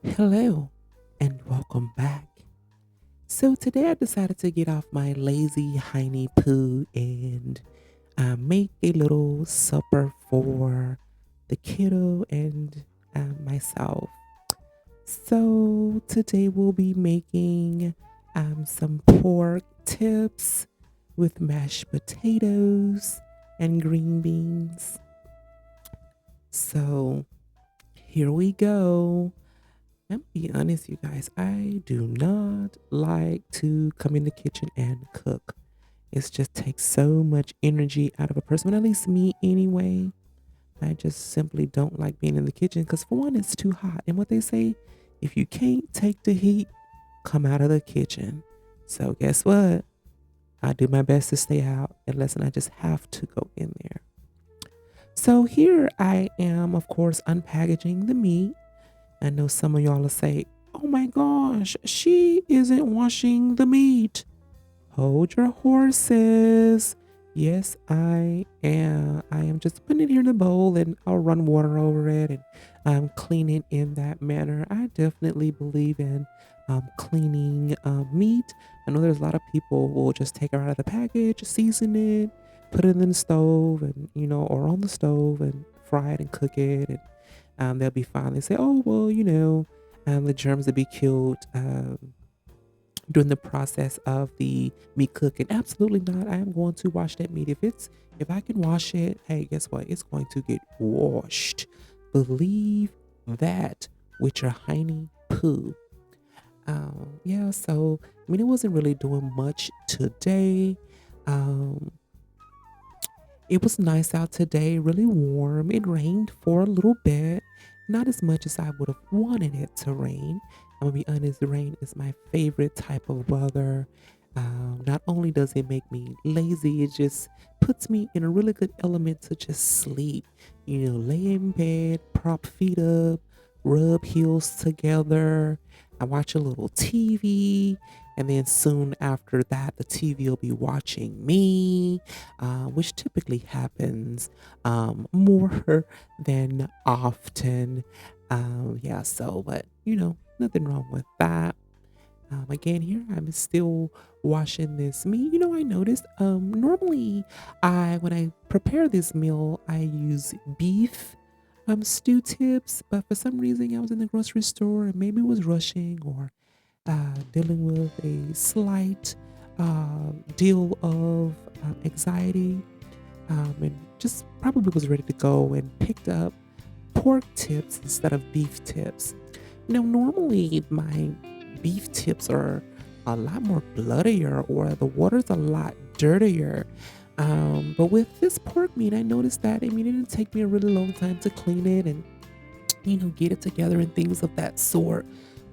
Hello and welcome back. So today I decided to get off my lazy hiney poo and make a little supper for the kiddo and myself. So today we'll be making some pork tips with mashed potatoes and green beans. So here we go. I'm be honest, you guys. I do not like to come in the kitchen and cook. It just takes so much energy out of a person, at least me anyway. I just simply don't like being in the kitchen because, for one, it's too hot. And what they say, if you can't take the heat, come out of the kitchen. So, guess what? I do my best to stay out unless I just have to go in there. So, here I am, of course, unpackaging the meat. I know some of y'all will say, oh my gosh, she isn't washing the meat. Hold your horses. Yes, I am. I am just putting it here in the bowl and I'll run water over it and clean it in that manner. I definitely believe in cleaning meat. I know there's a lot of people who will just take it out of the package, season it, put it in the stove and, or on the stove and fry it and cook it. And they'll be fine. They say, oh, well, the germs will be killed during the process of the meat cooking. Absolutely not. I am going to wash that meat. If I can wash it, hey, guess what? It's going to get washed. Believe that with your hiney poo. Yeah, so I mean, it wasn't really doing much today. Um, it was nice out today, really warm. It rained for a little bit, not as much as I would have wanted it to rain. I'm gonna be honest, the rain is my favorite type of weather. Not only does it make me lazy, it just puts me in a really good element to just sleep. Lay in bed, prop feet up, rub heels together. I watch a little TV, and then soon after that, the TV will be watching me, which typically happens more than often. Yeah, so, but nothing wrong with that. Again, here I'm still washing this meat. I noticed normally when I prepare this meal, I use beef stew tips, but for some reason I was in the grocery store and maybe was rushing or dealing with a slight deal of anxiety, and just probably was ready to go and picked up pork tips instead of beef tips. Normally my beef tips are a lot more bloodier or the water's a lot dirtier. But with this pork meat, I noticed that, I mean, it didn't take me a really long time to clean it and, get it together and things of that sort,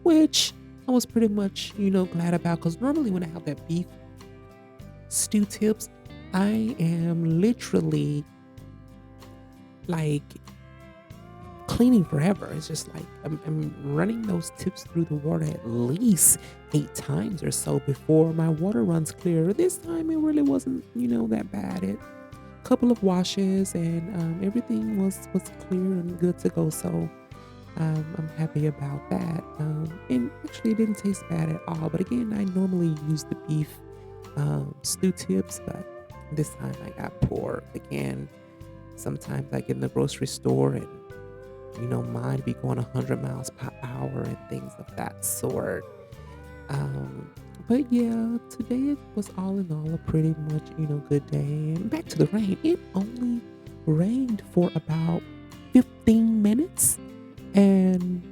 which I was pretty much, glad about because normally when I have that beef stew tips, I am literally like cleaning forever. It's just like I'm running those tips through the water at least 8 times or so before my water runs clear. This time it really wasn't, that bad. It couple of washes and everything was clear and good to go. So I'm happy about that. And actually, it didn't taste bad at all. But again, I normally use the beef stew tips, but this time I got pork. Again, sometimes I get in the grocery store and mine be going 100 miles per hour and things of that sort. Um, but yeah, today it was all in all a pretty much, good day. And back to the rain. It only rained for about 15 minutes and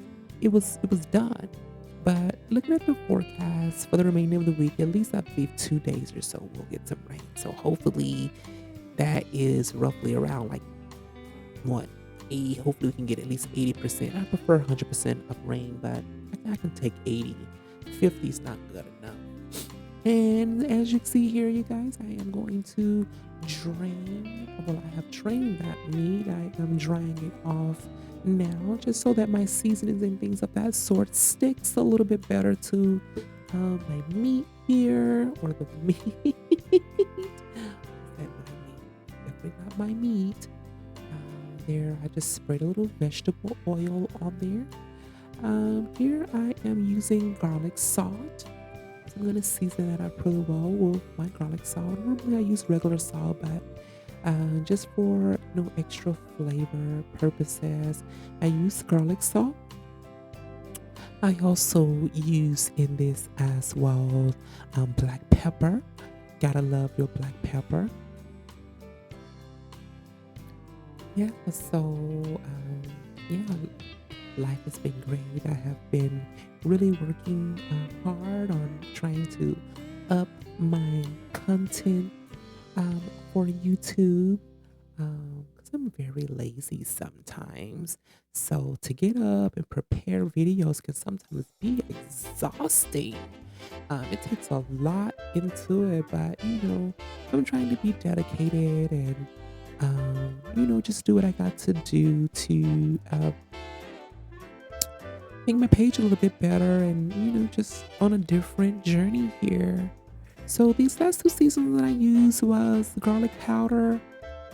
it was done. But looking at the forecast for the remainder of the week, at least I believe 2 days or so we'll get some rain. So hopefully that is roughly around like what 80. Hopefully we can get at least 80%. I prefer 100% of rain, but I can take 80. 50 is not good enough. And as you can see here, you guys, I am going to drain. Well, I have drained that meat. I am drying it off now, just so that my seasonings and things of that sort sticks a little bit better to my meat here, or the meat. Is that my meat? Definitely not my meat. There, I just sprayed a little vegetable oil on there. Here I am using garlic salt. So I'm gonna season that up pretty well with my garlic salt. Normally I use regular salt, but just for extra flavor purposes, I use garlic salt. I also use in this as well black pepper. Gotta love your black pepper. Yeah, so yeah, life has been great. I have been really working hard on trying to up my content for YouTube because I'm very lazy sometimes. So to get up and prepare videos can sometimes be exhausting. It takes a lot into it, but I'm trying to be dedicated and just do what I got to do to make my page a little bit better and just on a different journey here. So these last two seasons that I used was garlic powder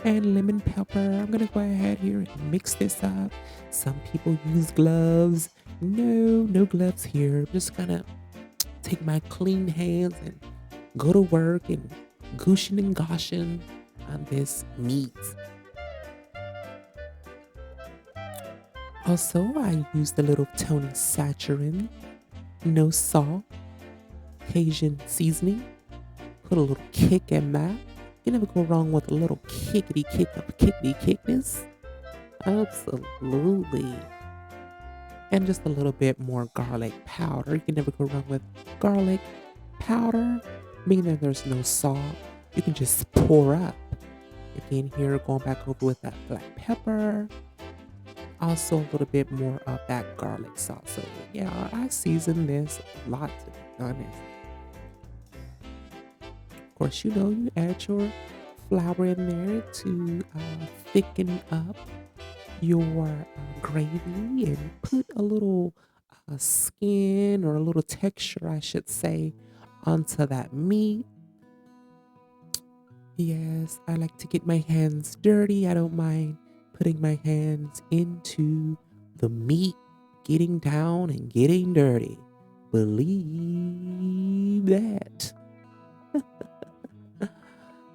and lemon pepper. I'm gonna go ahead here and mix this up. Some people use gloves. No gloves here. I'm just gonna take my clean hands and go to work and gooshin' and goshin' on this meat. Also, I used a little Tony Saturin, no salt, Cajun seasoning. Put a little kick in that. You never go wrong with a little kickity kick up, kickity kickness. Absolutely. And just a little bit more garlic powder. You can never go wrong with garlic powder, meaning that there's no salt. You can just pour up. Again, here going back over with that black pepper. Also a little bit more of that garlic sauce. So yeah, I season this a lot, to be honest. Of course, you add your flour in there to thicken up your gravy and put a little skin or a little texture, I should say, onto that meat. Yes, I like to get my hands dirty. I don't mind putting my hands into the meat, getting down and getting dirty. Believe that.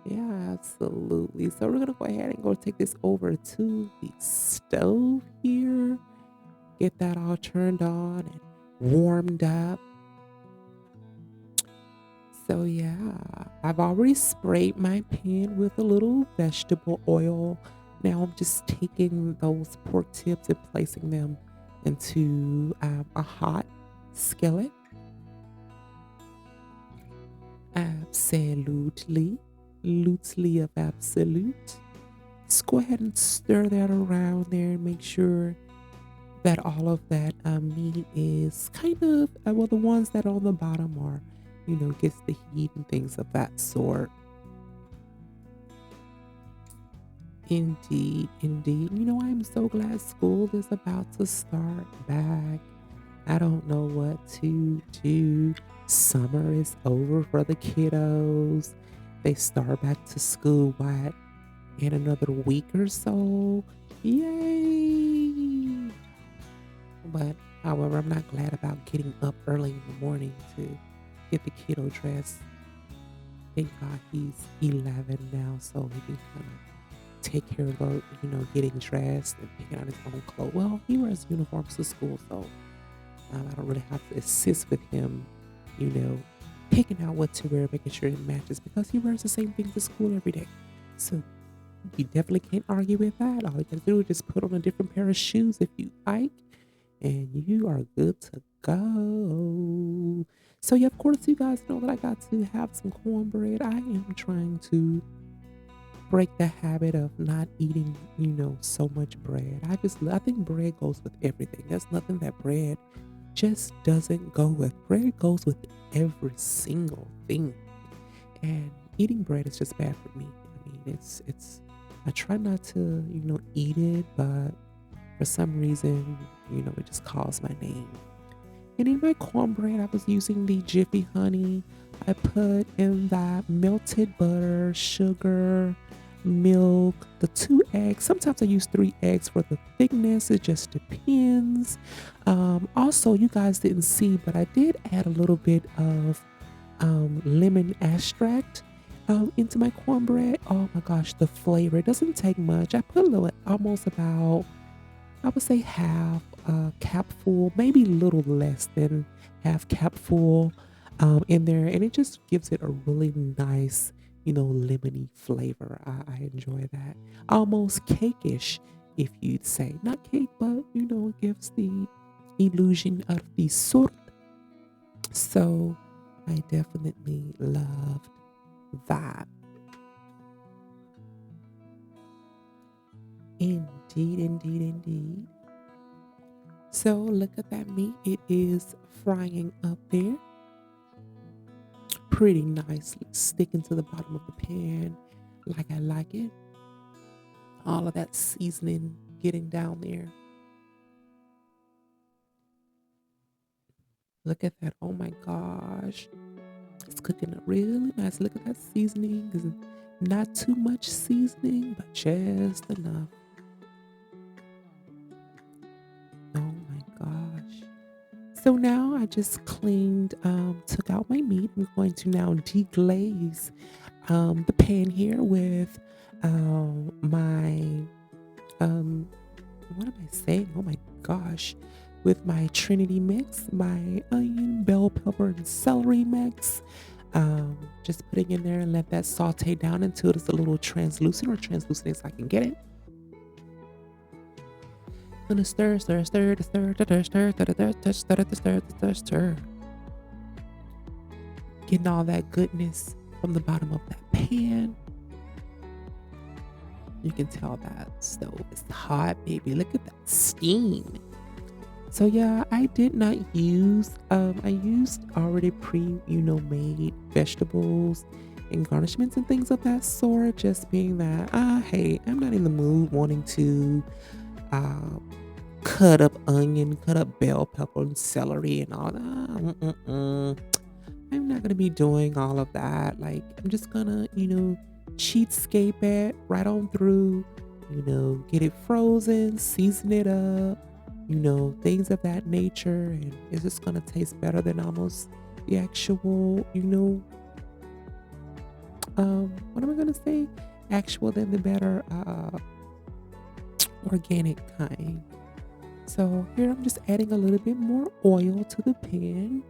Yeah, absolutely. So we're gonna go ahead and go take this over to the stove here. Get that all turned on and warmed up. So yeah, I've already sprayed my pan with a little vegetable oil. Now I'm just taking those pork tips and placing them into a hot skillet. Absolutely of absolute. Just go ahead and stir that around there and make sure that all of that meat is kind of, well, the ones that are on the bottom are, gets the heat and things of that sort. Indeed. I'm so glad school is about to start back. I don't know what to do. Summer is over for the kiddos. They start back to school, in another week or so? Yay! But, however, I'm not glad about getting up early in the morning to get the kiddo dressed. Thank God he's 11 now, so he can kind of take care of, getting dressed and picking out his own clothes. Well, he wears uniforms to school, so I don't really have to assist with him, picking out what to wear, making sure it matches because he wears the same thing to school every day. So you definitely can't argue with that. All you gotta do is just put on a different pair of shoes if you like, and you are good to go. So yeah, of course, you guys know that I got to have some cornbread. I am trying to break the habit of not eating, so much bread. I think bread goes with everything. There's nothing that bread just doesn't go with. Bread goes with every single thing. And eating bread is just bad for me. I mean, it's I try not to, eat it, but for some reason, it just calls my name. And in my cornbread, I was using the Jiffy Honey. I put in that melted butter, sugar, milk, the 2 eggs. Sometimes I use 3 eggs for the thickness. It just depends. Also, you guys didn't see, but I did add a little bit of lemon extract into my cornbread. Oh my gosh, the flavor. It doesn't take much. I put a little, almost about, I would say half a cap full, maybe a little less than half cap full in there. And it just gives it a really nice, lemony flavor. I enjoy that. Almost cake-ish, if you'd say. Not cake, but, it gives the illusion of the sort. So I definitely loved that. Indeed, indeed, indeed. So look at that meat. It is frying up there pretty nicely, sticking to the bottom of the pan like I like it. All of that seasoning getting down there. Look at that. Oh my gosh. It's cooking up really nice. Look at that seasoning. It's not too much seasoning, but just enough. Oh my gosh. So now I just cleaned, took out my meat. I'm going to now deglaze the pan here with my, what am I saying? Oh my gosh. With my Trinity mix, my onion, bell pepper, and celery mix. Just putting in there and let that saute down until it's a little translucent or translucent as I can get it. Gonna stir, stir, stir, stir, stir, stir, stir, stir, stir, stir, stir. Getting all that goodness from the bottom of that pan. You can tell that stove is hot, baby. Look at that steam. So yeah, I did not use, I used already made vegetables and garnishments and things of that sort, just being that, hey, I'm not in the mood wanting to cut up onion, cut up bell pepper and celery and all that. I'm not gonna be doing all of that. Like, I'm just gonna, cheapskate it right on through, get it frozen, season it up, things of that nature, and it's just gonna taste better than almost the actual, what am I gonna say? Actual than the better organic kind. So here I'm just adding a little bit more oil to the pan,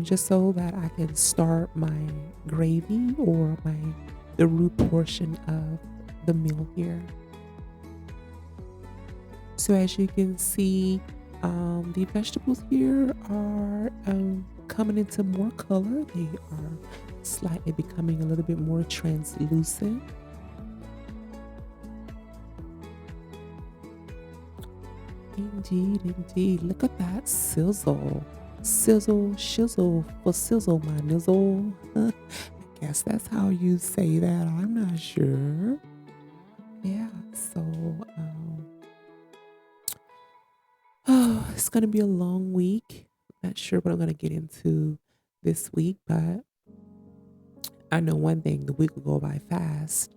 just so that I can start my gravy or the root portion of the meal here. So as you can see, the vegetables here are coming into more color. They are slightly becoming a little bit more translucent. Indeed, indeed. Look at that sizzle. Sizzle, shizzle, for sizzle, my nizzle. I guess that's how you say that. I'm not sure. Yeah, so it's gonna be a long week. Not sure what I'm gonna get into this week, but I know one thing, the week will go by fast.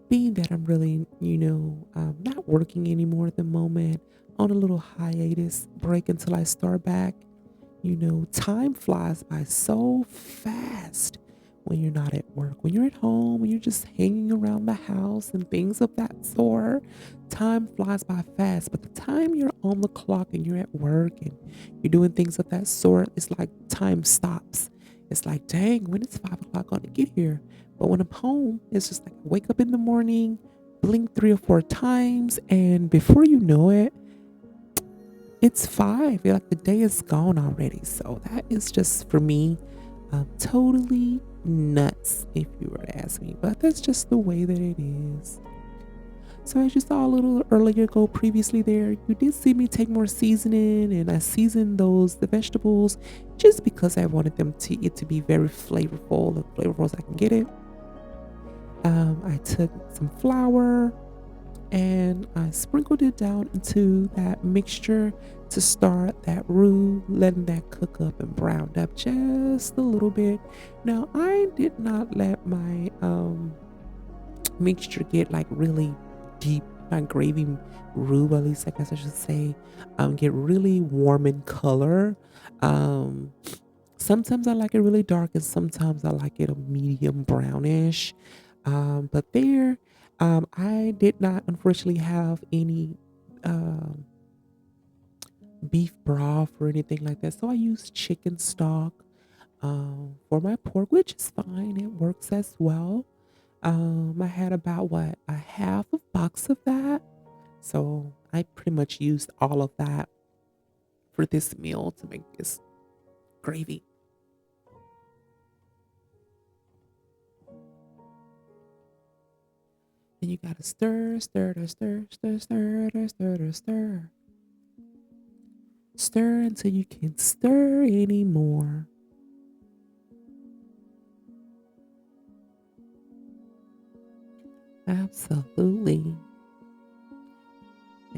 Being that I'm really, not working anymore at the moment, on a little hiatus break until I start back, time flies by so fast when you're not at work. When you're at home, when you're just hanging around the house and things of that sort, time flies by fast. But the time you're on the clock and you're at work and you're doing things of that sort, it's like time stops. It's like, dang, when is 5 o'clock going to get here? But when I'm home, it's just like I wake up in the morning, blink 3 or 4 times, and before you know it, it's 5. Like the day is gone already. So that is just, for me, totally nuts, if you were to ask me. But that's just the way that it is. So as you saw a little earlier ago previously there, you did see me take more seasoning, and I seasoned the vegetables just because I wanted it to be very flavorful, as flavorful as I can get it. I took some flour and I sprinkled it down into that mixture to start that roux, letting that cook up and brown up just a little bit. Now I did not let my mixture get like really deep, not gravy roux, at least I guess I should say, get really warm in color. Um, Sometimes I like it really dark, and sometimes I like it a medium brownish. But there, I did not unfortunately have any um, beef broth or anything like that, so I used chicken stock for my pork, which is fine. It works as well. I had about what, a half a box of that. So I pretty much used all of that for this meal to make this gravy. Then you gotta stir, stir, stir, stir, stir, stir, stir, stir, stir. Stir until you can't stir anymore. Absolutely.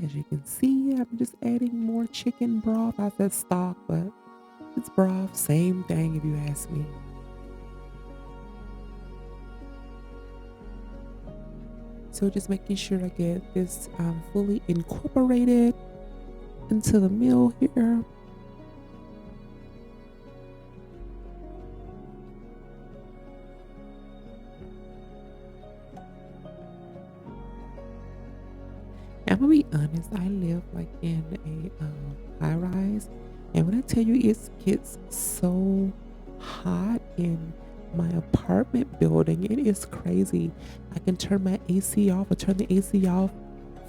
As you can see, I'm just adding more chicken broth. I said stock, but it's broth. Same thing if you ask me. So just making sure I get this fully incorporated into the meal here. I'm gonna be honest, I live like in a high rise, and when I tell you it gets so hot in my apartment building, it is crazy. I can turn my AC off or turn the AC off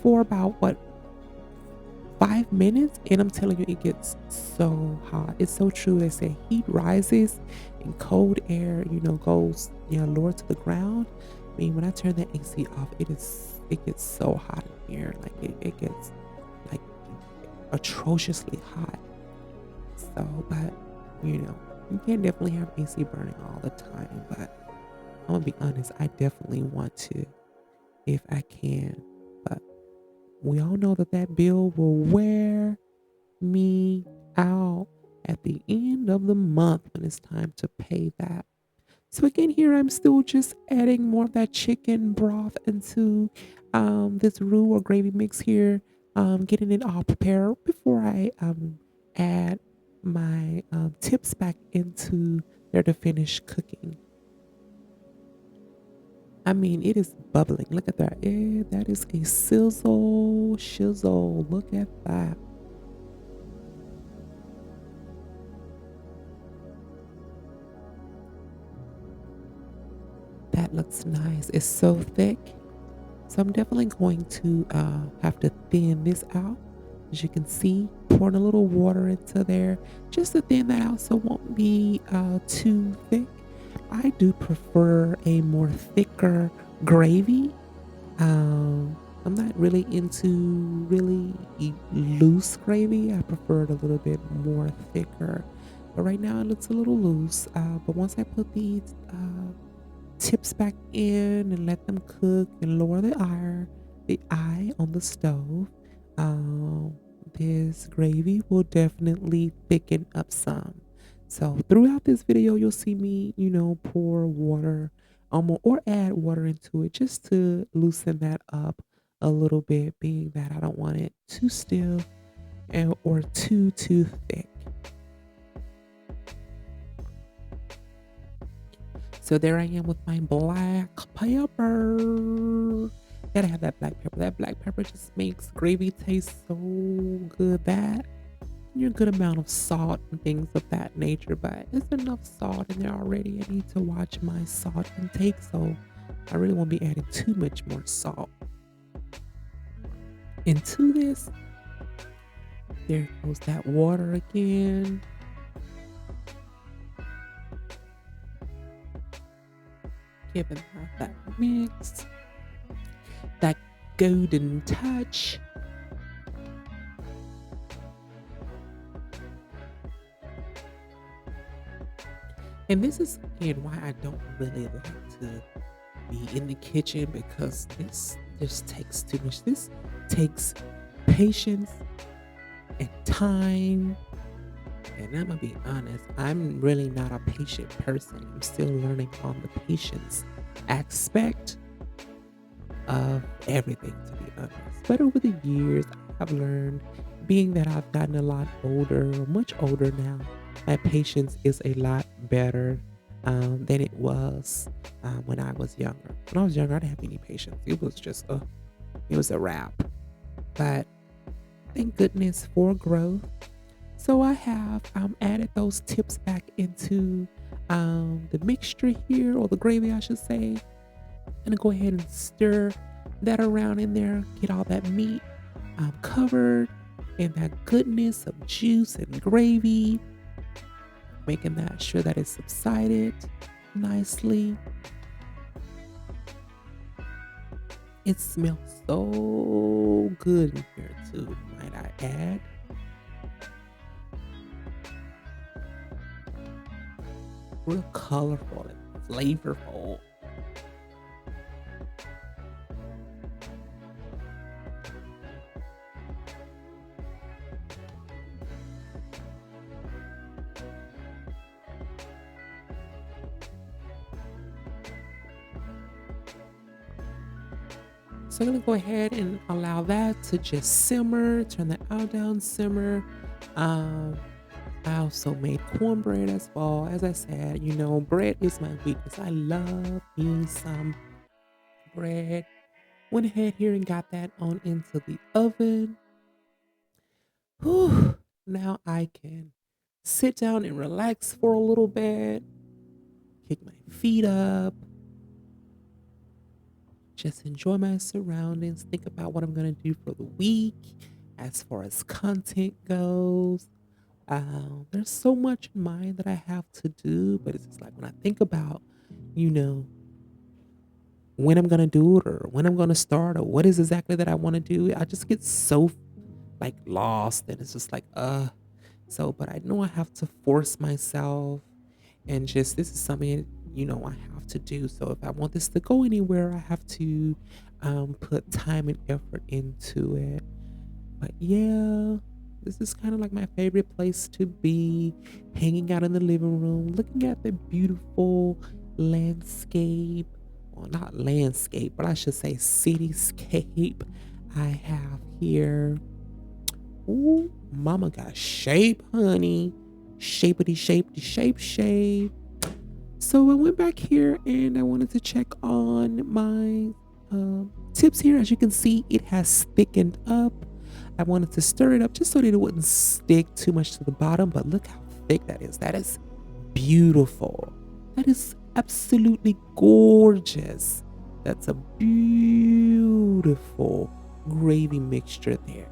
for about what, 5 minutes, and I'm telling you, it gets so hot. It's so true. They say heat rises and cold air, goes, lower to the ground. I mean, when I turn the AC off, it gets so hot in here. Like it gets like atrociously hot. So, but you can definitely have AC burning all the time. But I'm gonna be honest, I definitely want to if I can. But we all know that bill will wear me out at the end of the month when it's time to pay that. So again, here I'm still just adding more of that chicken broth into this roux or gravy mix here, getting it all prepared before I add my tips back into there to finish cooking. I mean, it is bubbling. Look at that. That is a sizzle shizzle. Look at that. That looks nice. It's so thick. So I'm definitely going to have to thin this out. As you can see, pouring a little water into there just to thin that out so it won't be too thick. I do prefer a more thicker gravy. I'm not really into really loose gravy. I prefer it a little bit more thicker. But right now it looks a little loose. But once I put these tips back in and let them cook and lower the eye on the stove, this gravy will definitely thicken up some. So throughout this video, you'll see me, pour water or add water into it just to loosen that up a little bit, being that I don't want it too stiff or too thick. So there I am with my black pepper. Gotta have that black pepper. That black pepper just makes gravy taste so good. That your good amount of salt and things of that nature, but it's enough salt in there already. I need to watch my salt intake, so I really won't be adding too much more salt into this. There goes that water again. Giving that mix, that golden touch. And this is again why I don't really like to be in the kitchen, because this just takes too much. This takes patience and time. And I'm gonna be honest, I'm really not a patient person. I'm still learning on the patience aspect. of everything, to be honest. But over the years, I've learned, being that I've gotten a lot older, much older now, my patience is a lot better than it was when I was younger. When I was younger, I didn't have any patience. It was just it was a wrap. But thank goodness for growth. So I have added those tips back into the mixture here, or the gravy, I should say. I'm gonna go ahead and stir that around in there, get all that meat covered in that goodness of juice and gravy, making that sure that it's subsided nicely. It smells so good in here too, might I add. Real colorful and flavorful. So I'm gonna go ahead and allow that to just simmer, turn that out down, simmer. Um, I also made cornbread as well. As I said, bread is my weakness. I love me some bread. Went ahead here and got that on into the oven. Whew. Now I can sit down and relax for a little bit, kick my feet up, just enjoy my surroundings, think about what I'm going to do for the week as far as content goes. There's so much in mind that I have to do, but it's just like when I think about, you know, when I'm going to do it, or when I'm going to start, or what is exactly that I want to do, I just get so like lost, and it's just like, but I know I have to force myself, and just this is something, I have to do. So if I want this to go anywhere, I have to put time and effort into it. But yeah, this is kind of like my favorite place to be, hanging out in the living room, looking at the beautiful landscape. Well, not landscape, but I should say cityscape I have here. Ooh, mama got shape, honey. Shapety shape, shape, shape. So I went back here and I wanted to check on my tips here. As you can see, it has thickened up. I wanted to stir it up just so that it wouldn't stick too much to the bottom, but look how thick that is. That is beautiful. That is absolutely gorgeous. That's a beautiful gravy mixture there.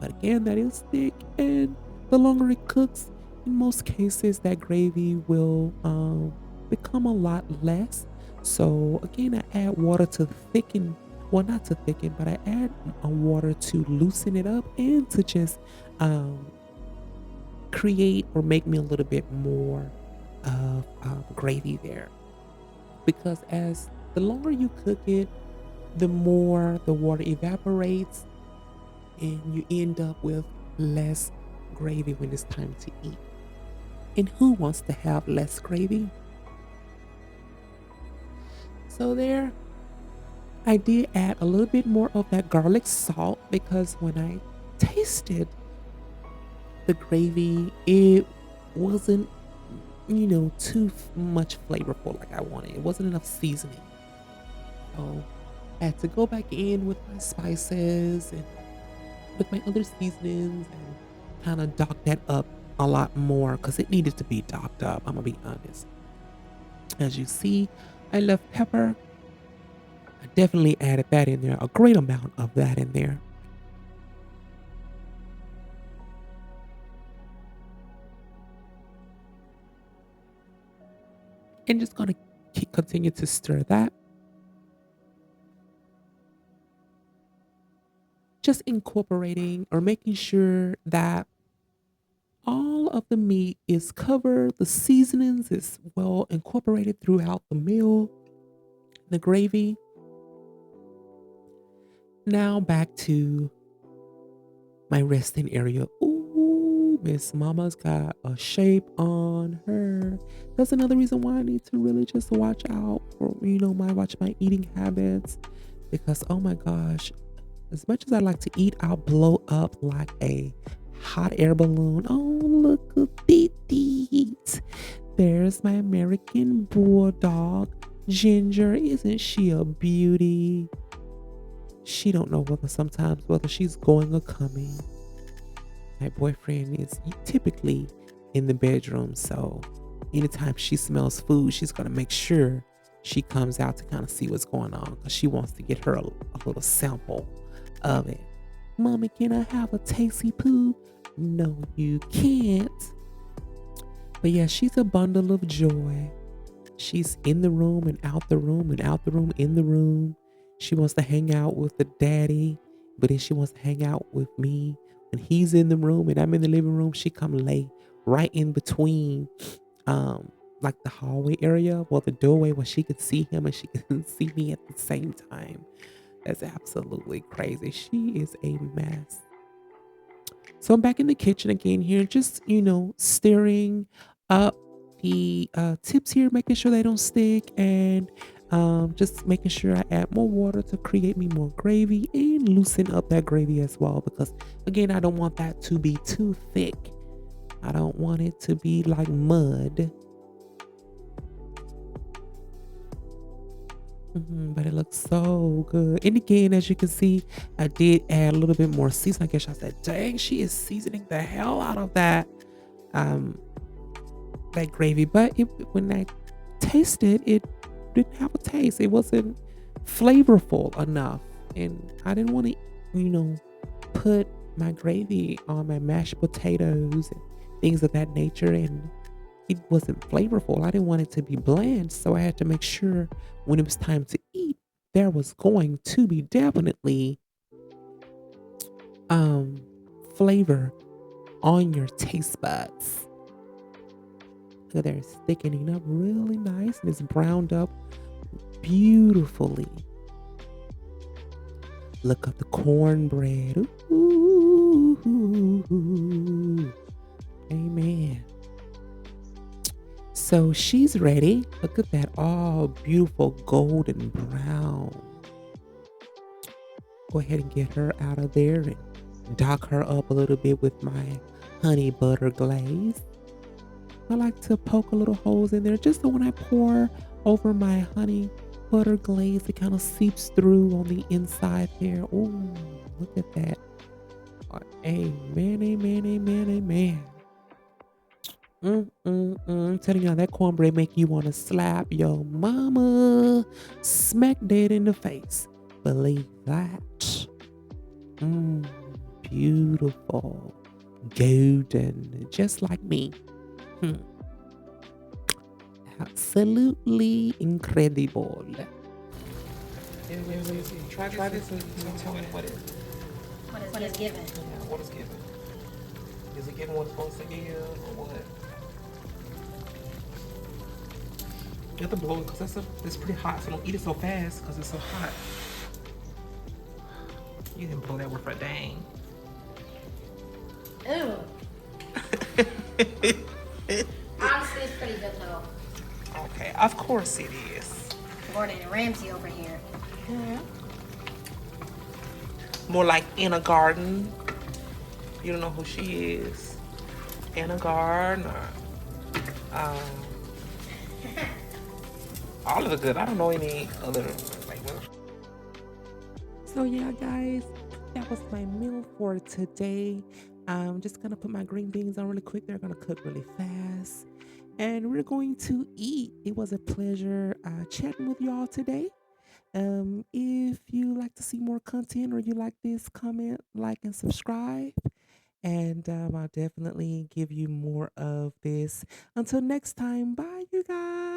But again, that is thick, and the longer it cooks, in most cases, that gravy will become a lot less. So again, I add water to thicken, well, not to thicken, but I add water to loosen it up and to just create or make me a little bit more of gravy there. Because as the longer you cook it, the more the water evaporates, and you end up with less gravy when it's time to eat. And who wants to have less gravy? So there, I did add a little bit more of that garlic salt, because when I tasted the gravy, it wasn't, too much flavorful like I wanted. It wasn't enough seasoning. So I had to go back in with my spices and with my other seasonings, and kind of dock that up a lot more, because it needed to be docked up. I'm gonna be honest. As you see, I love pepper. I definitely added that in there, a great amount of that in there. And just gonna continue to stir that. Just incorporating or making sure that all of the meat is covered, the seasonings is well incorporated throughout the meal, the gravy. Now back to my resting area. Ooh, Miss Mama's got a shape on her. That's another reason why I need to really just watch out for, watch my eating habits. because oh my gosh, as much as I like to eat, I'll blow up like a hot air balloon. Oh, look at these. There's my American bulldog, Ginger. Isn't she a beauty? She don't know whether she's going or coming. My boyfriend is typically in the bedroom, so anytime she smells food, she's gonna make sure she comes out to kind of see what's going on because she wants to get her a little sample of it. Mommy, can I have a tasty poo? No, you can't. But yeah, she's a bundle of joy. She's in the room and out the room and out the room, in the room. She wants to hang out with the daddy, but then she wants to hang out with me. When he's in the room and I'm in the living room, she come lay right in between, like the hallway area, well, the doorway where she could see him and she can see me at the same time. That's absolutely crazy. She is a mess. So I'm back in the kitchen again here, just, stirring up the tips here, making sure they don't stick, and just making sure I add more water to create me more gravy and loosen up that gravy as well. Because again, I don't want that to be too thick. I don't want it to be like mud. But it looks so good. And again, as you can see, I did add a little bit more seasoning. I guess I said, dang, she is seasoning the hell out of um that gravy. But when I tasted, it didn't have a taste. It wasn't flavorful enough. And I didn't want to, put my gravy on my mashed potatoes and things of that nature. And it wasn't flavorful. I didn't want it to be bland, so I had to make sure when it was time to eat, there was going to be definitely um flavor on your taste buds. So they're thickening up really nice and it's browned up beautifully. Look up the cornbread. Ooh, amen. So she's ready. Look at that, all beautiful golden brown. Go ahead and get her out of there and dock her up a little bit with my honey butter glaze. I like to poke a little holes in there just so when I pour over my honey butter glaze, it kind of seeps through on the inside there. Ooh, look at that. Amen, amen, amen, amen. I'm telling you, that cornbread make you want to slap your mama smack dead in the face. Believe that. Mm, beautiful, golden, just like me. Hmm. Absolutely incredible. Try this and tell me what What is given? what is given. Is it given what it's supposed to give or what? You have to blow it because it's pretty hot, so don't eat it so fast because it's so hot. You didn't blow that word for a dang. Ooh. Honestly, it's pretty good though. Okay, of course it is. Gordon Ramsay over here. More like Anna Garden. You don't know who she is. Anna Gardner. Um, all of the good. I don't know any other like. So yeah, guys, that was my meal for today. I'm just gonna put my green beans on really quick. They're gonna cook really fast, and we're going to eat. It was a pleasure chatting with y'all today. If you like to see more content or you like this, comment, like, and subscribe. And I'll definitely give you more of this. Until next time, bye, you guys.